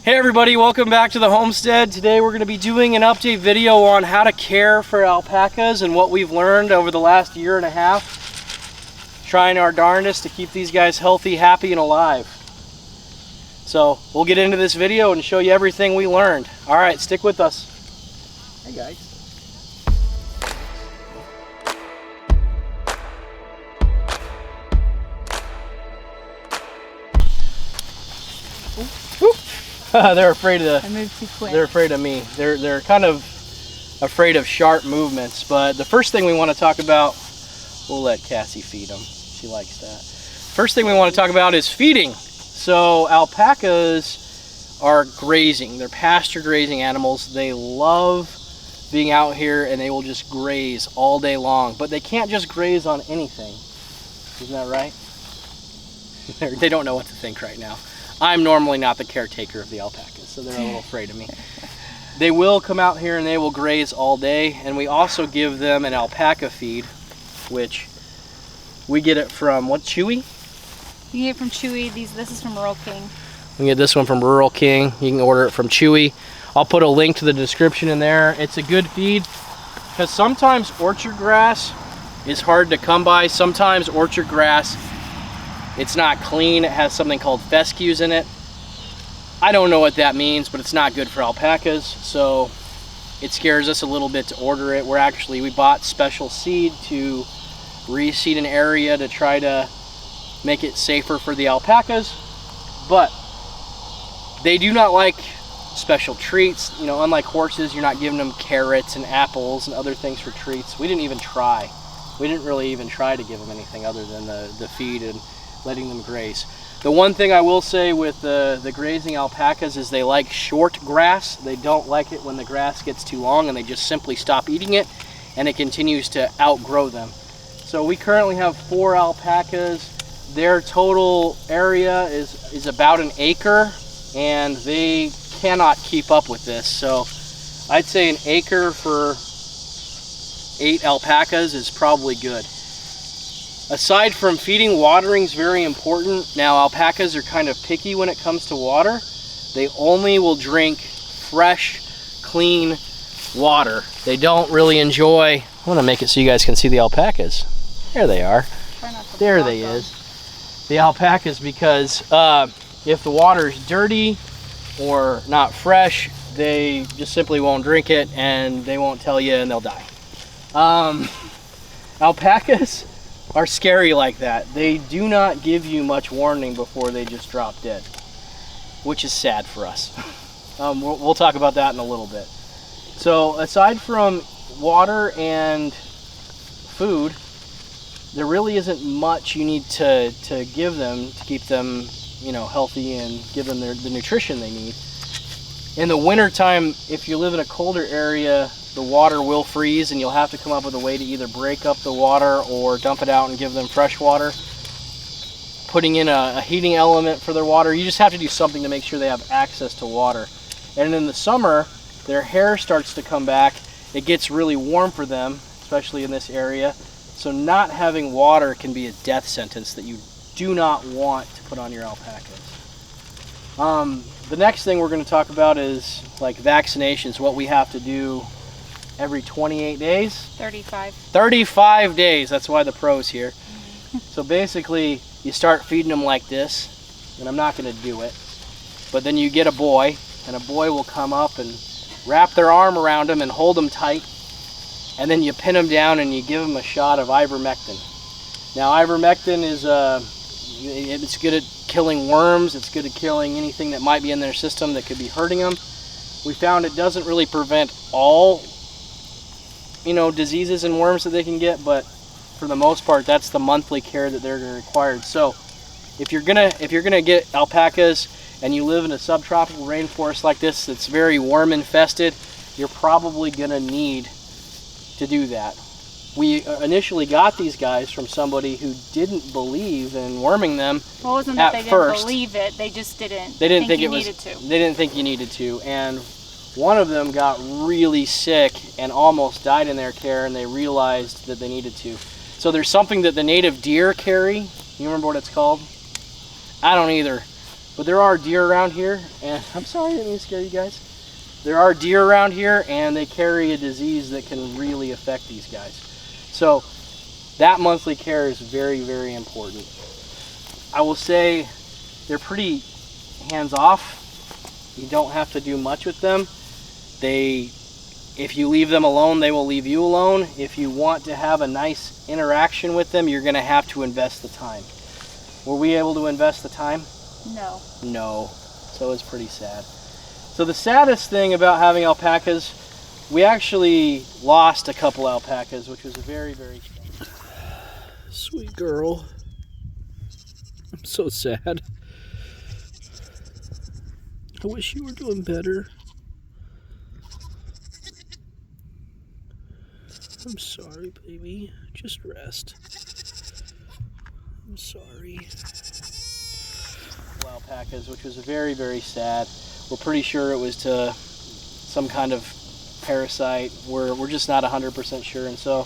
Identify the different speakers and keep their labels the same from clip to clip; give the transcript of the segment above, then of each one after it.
Speaker 1: Hey everybody, welcome back to the Homestead. Today we're going to be doing an update video on how to care for alpacas and what we've learned over the last year and a half. Trying our darndest to keep these guys healthy, happy, and alive. So we'll get into this video and show you everything we learned. Alright, stick with us. Hey guys. They're afraid of
Speaker 2: I moved too quick.
Speaker 1: They're afraid of me. They're kind of afraid of sharp movements. But the first thing we want to talk about, we'll let Cassie feed them. She likes that. First thing we want to talk about is feeding. So alpacas are grazing. They're pasture grazing animals. They love being out here and they will just graze all day long. But they can't just graze on anything. Isn't that right? They don't know what to think right now. I'm normally not the caretaker of the alpacas, so they're a little afraid of me. They will come out here and they will graze all day, and we also give them an alpaca feed, which we get it from, what, Chewy?
Speaker 2: You get it from Chewy. This is from Rural King.
Speaker 1: We get this one from Rural King. You can order it from Chewy. I'll put a link to the description in there. It's a good feed, because sometimes orchard grass is hard to come by. Sometimes orchard grass, it's not clean. It has something called fescues in it. I don't know what that means, but it's not good for alpacas, so it scares us a little bit to order it. We bought special seed to reseed an area to try to make it safer for the alpacas, but they do not like special treats. You know, unlike horses, you're not giving them carrots and apples and other things for treats. We didn't even try. We didn't really even try to give them anything other than the feed and letting them graze. The one thing I will say with the grazing alpacas is they like short grass. They don't like it when the grass gets too long, and they just simply stop eating it and it continues to outgrow them. So we currently have 4 alpacas. Their total area is about an acre, and they cannot keep up with this. So I'd say an acre for 8 alpacas is probably good. Aside from feeding, watering is very important. Now, alpacas are kind of picky when it comes to water. They only will drink fresh, clean water. They don't really enjoy... I want to make it so you guys can see the alpacas. There they are. There they is. The alpacas, because if the water is dirty or not fresh, they just simply won't drink it, and they won't tell you, and they'll die. Alpacas are scary like that. They do not give you much warning before they just drop dead, which is sad for us. We'll talk about that in a little bit. So aside from water and food, there really isn't much you need to give them to keep them, you know, healthy and give them the nutrition they need. In the winter time, if you live in a colder area, the water will freeze, and you'll have to come up with a way to either break up the water or dump it out and give them fresh water. Putting in a heating element for their water. You just have to do something to make sure they have access to water. And in the summer, their hair starts to come back. It gets really warm for them, especially in this area. So not having water can be a death sentence that you do not want to put on your alpacas. The next thing we're going to talk about is like vaccinations, what we have to do every 28 days?
Speaker 2: 35.
Speaker 1: 35 days, that's why the pro's here. So basically, you start feeding them like this, and I'm not going to do it, but then you get a boy, and a boy will come up and wrap their arm around them and hold them tight, and then you pin them down and you give them a shot of ivermectin. Now, ivermectin is it's good at killing worms, it's good at killing anything that might be in their system that could be hurting them. We found it doesn't really prevent all, you know, diseases and worms that they can get, but for the most part, that's the monthly care that they're required. So if you're gonna get alpacas and you live in a subtropical rainforest like this that's very worm infested, you're probably gonna need to do that. We initially got these guys from somebody who didn't believe in worming them.
Speaker 2: Well, it wasn't that they didn't believe it, they just didn't think you needed to.
Speaker 1: They didn't think you needed to, and one of them got really sick and almost died in their care, and they realized that they needed to. So there's something that the native deer carry. You remember what it's called? I don't either. But there are deer around here, and I'm sorry, I didn't mean to scare you guys. There are deer around here, and they carry a disease that can really affect these guys. So that monthly care is very, very important. I will say they're pretty hands-off. You don't have to do much with them. If you leave them alone, they will leave you alone. If you want to have a nice interaction with them, you're going to have to invest the time. Were we able to invest the time?
Speaker 2: No.
Speaker 1: No. So it's pretty sad. So the saddest thing about having alpacas, we actually lost a couple alpacas, which was a very, very sad. Sweet girl. I'm so sad. I wish you were doing better. I'm sorry, baby. Just rest. I'm sorry. Alpacas, which was very, very sad. We're pretty sure it was to some kind of parasite. We're just not 100% sure. And so,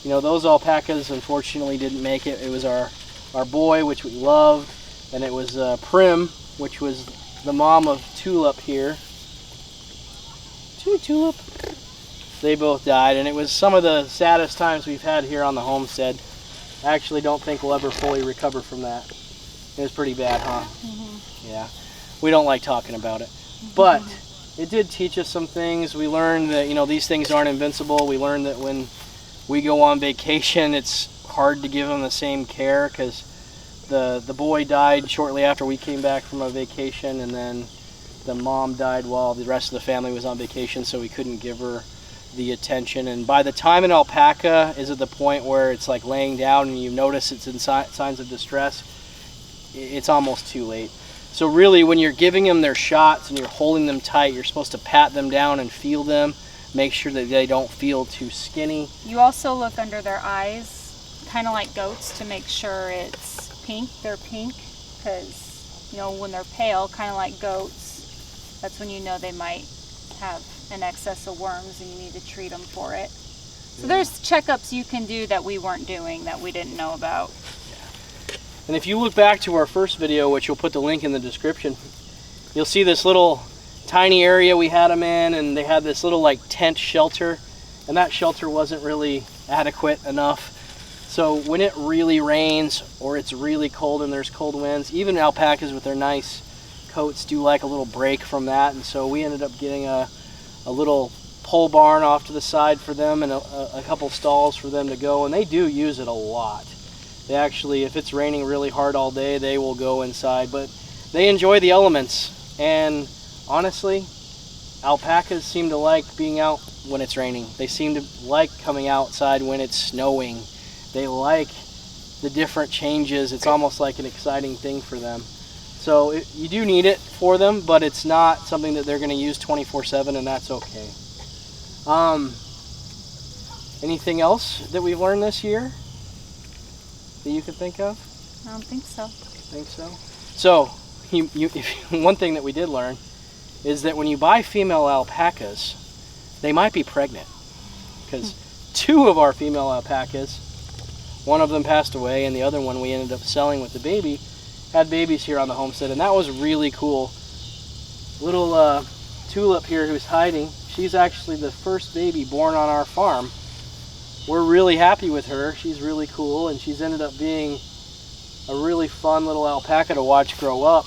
Speaker 1: you know, those alpacas unfortunately didn't make it. It was our boy, which we loved, and it was Prim, which was the mom of Tulip here. Tulip. They both died, and it was some of the saddest times we've had here on the homestead. I actually don't think we'll ever fully recover from that. It was pretty bad, huh? Mm-hmm. Yeah. We don't like talking about it. But it did teach us some things. We learned that, you know, these things aren't invincible. We learned that when we go on vacation, it's hard to give them the same care, because the boy died shortly after we came back from a vacation, and then the mom died while the rest of the family was on vacation, so we couldn't give her the attention. And by the time an alpaca is at the point where it's like laying down and you notice it's in signs of distress, it's almost too late. So really, when you're giving them their shots and you're holding them tight, you're supposed to pat them down and feel them, make sure that they don't feel too skinny.
Speaker 2: You also look under their eyes, kind of like goats, to make sure it's pink. They're pink, because, you know, when they're pale, kind of like goats, that's when you know they might have an excess of worms and you need to treat them for it. So there's checkups you can do that we weren't doing, that we didn't know about.
Speaker 1: And if you look back to our first video, which we'll put the link in the description, you'll see this little tiny area we had them in, and they had this little like tent shelter, and that shelter wasn't really adequate enough. So when it really rains or it's really cold and there's cold winds, even alpacas with their nice coats do like a little break from that. And so we ended up getting a little pole barn off to the side for them, and a couple stalls for them to go, and they do use it a lot. They actually, if it's raining really hard all day, they will go inside, but they enjoy the elements. And honestly, alpacas seem to like being out when it's raining. They seem to like coming outside when it's snowing. They like the different changes. It's almost like an exciting thing for them. So you do need it for them, but it's not something that they're going to use 24/7, and that's okay. Anything else that we've learned this year that you can think of?
Speaker 2: I don't think so.
Speaker 1: Think so? So, one thing that we did learn is that when you buy female alpacas, they might be pregnant. Because 2 of our female alpacas, one of them passed away, and the other one we ended up selling with the baby, had babies here on the homestead, and that was really cool. Little Tulip here, who's hiding, she's actually the first baby born on our farm. We're really happy with her. She's really cool, and she's ended up being a really fun little alpaca to watch grow up.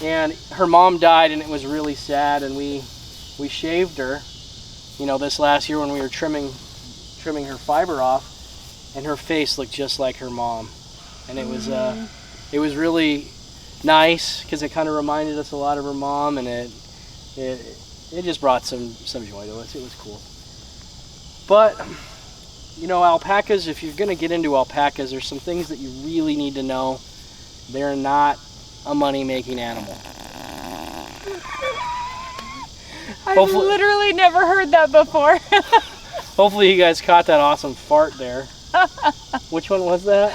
Speaker 1: And her mom died, and it was really sad, and we shaved her, you know, this last year when we were trimming her fiber off, and her face looked just like her mom. And it was really nice, because it kind of reminded us a lot of her mom, and it just brought some joy to us. It was cool. But you know, alpacas, if you're going to get into alpacas, there's some things that you really need to know. They're not a money-making animal.
Speaker 2: I've literally never heard that before.
Speaker 1: Hopefully you guys caught that awesome fart there. Which one was that?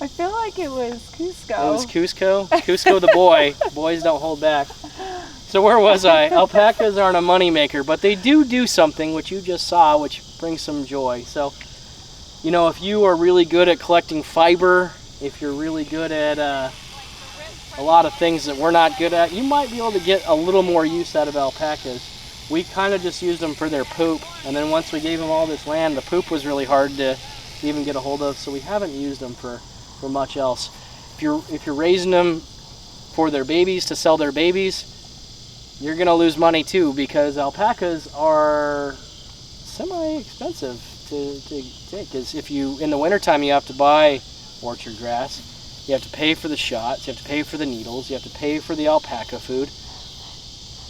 Speaker 2: I feel like it was Cusco.
Speaker 1: It was Cusco? Cusco the boy. Boys don't hold back. So where was I? Alpacas aren't a moneymaker, but they do something, which you just saw, which brings some joy. So, you know, if you are really good at collecting fiber, if you're really good at a lot of things that we're not good at. You might be able to get a little more use out of alpacas. We kind of just used them for their poop, and then once we gave them all this land, the poop was really hard to even get a hold of, so we haven't used them for much else. If you're raising them for their babies, to sell their babies, you're gonna lose money too, because alpacas are semi-expensive to take. Because if you, in the wintertime, you have to buy orchard grass, you have to pay for the shots, you have to pay for the needles, you have to pay for the alpaca food.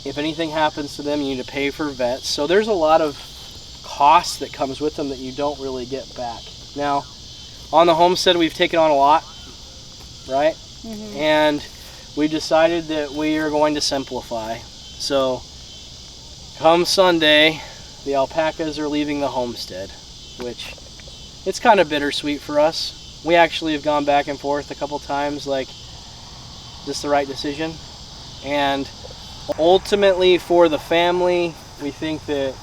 Speaker 1: If anything happens to them, you need to pay for vets. So there's a lot of cost that comes with them that you don't really get back. Now, on the homestead, we've taken on a lot, right? Mm-hmm. And we decided that we are going to simplify. So come Sunday, the alpacas are leaving the homestead, which it's kind of bittersweet for us. We actually have gone back and forth a couple times, like, just the right decision. And ultimately, for the family, we think that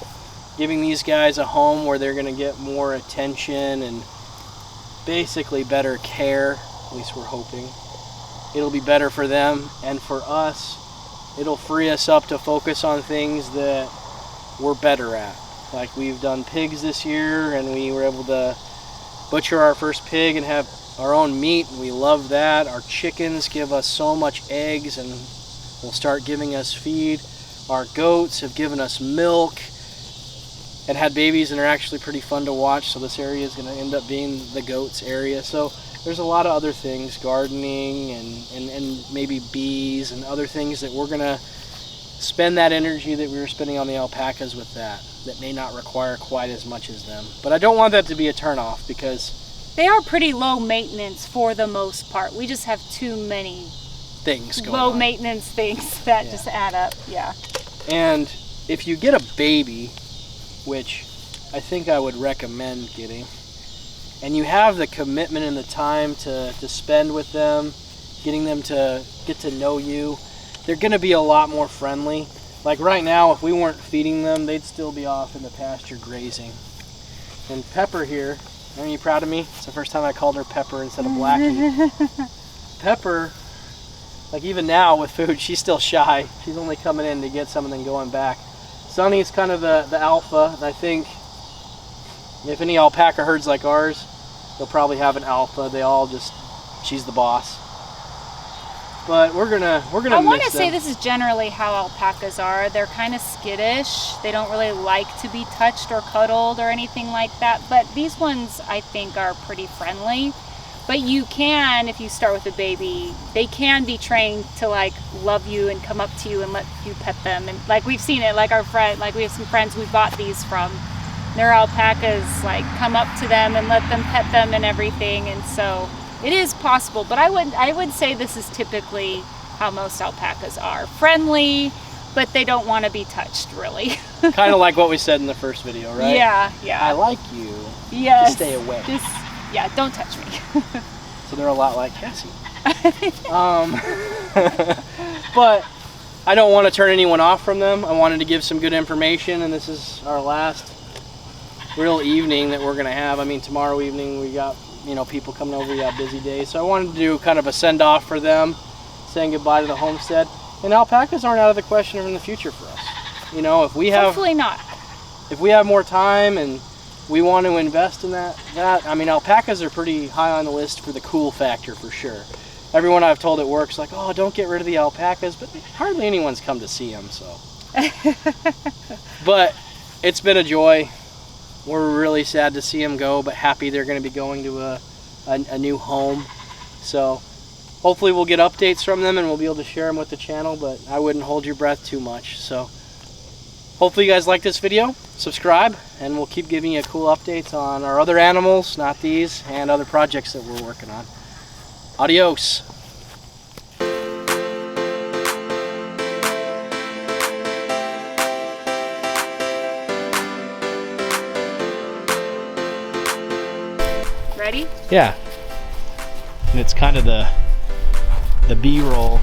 Speaker 1: giving these guys a home where they're going to get more attention and basically better care, at least we're hoping, it'll be better for them, and for us, it'll free us up to focus on things that we're better at. Like, we've done pigs this year, and we were able to butcher our first pig and have our own meat, and we love that. Our chickens give us so much eggs and will start giving us feed. Our goats have given us milk and had babies and are actually pretty fun to watch, so this area is going to end up being the goats area. So there's a lot of other things, gardening and maybe bees and other things that we're going to spend that energy that we were spending on the alpacas with that may not require quite as much as them. But I don't want that to be a turnoff, because
Speaker 2: they are pretty low maintenance for the most part. We just have too many
Speaker 1: things going
Speaker 2: low
Speaker 1: on.
Speaker 2: Maintenance things that just add up. Yeah.
Speaker 1: And if you get a baby, which I think I would recommend getting, and you have the commitment and the time to spend with them, getting them to get to know you, they're going to be a lot more friendly. Like right now, if we weren't feeding them, they'd still be off in the pasture grazing. And Pepper here, are you proud of me? It's the first time I called her Pepper instead of Blackie. Pepper, like even now with food, she's still shy. She's only coming in to get some and then going back. Sunny's kind of the alpha, and I think if any alpaca herds like ours, they'll probably have an alpha. They all just, she's the boss. But we're gonna
Speaker 2: I want to say this is generally how alpacas are. They're kind of skittish. They don't really like to be touched or cuddled or anything like that. But these ones, I think, are pretty friendly. But you can, if you start with a baby, they can be trained to like love you and come up to you and let you pet them. And like we've seen it, like our friend, like we have some friends we bought these from. Their alpacas like come up to them and let them pet them and everything. And so it is possible, but I would say this is typically how most alpacas are. Friendly, but they don't want to be touched, really.
Speaker 1: Kind of like what we said in the first video, right?
Speaker 2: Yeah, yeah.
Speaker 1: I like you.
Speaker 2: Yes.
Speaker 1: Just stay away.
Speaker 2: Yeah, don't touch me.
Speaker 1: So they're a lot like Cassie. But I don't want to turn anyone off from them. I wanted to give some good information, and this is our last real evening that we're going to have. I mean, tomorrow evening we got, you know, people coming over. We got busy days, so I wanted to do kind of a send-off for them, saying goodbye to the homestead. And alpacas aren't out of the question in the future for us. You know, if we have,
Speaker 2: hopefully not.
Speaker 1: If we have more time and we want to invest in that, I mean, alpacas are pretty high on the list for the cool factor for sure. Everyone I've told at work's like, oh, don't get rid of the alpacas, but hardly anyone's come to see them. So, but it's been a joy. We're really sad to see them go, but happy they're going to be going to a new home. So hopefully we'll get updates from them and we'll be able to share them with the channel, but I wouldn't hold your breath too much. So hopefully you guys like this video. Subscribe, and we'll keep giving you cool updates on our other animals, not these, and other projects that we're working on. Adios.
Speaker 2: Ready?
Speaker 1: Yeah. And it's kind of the B-roll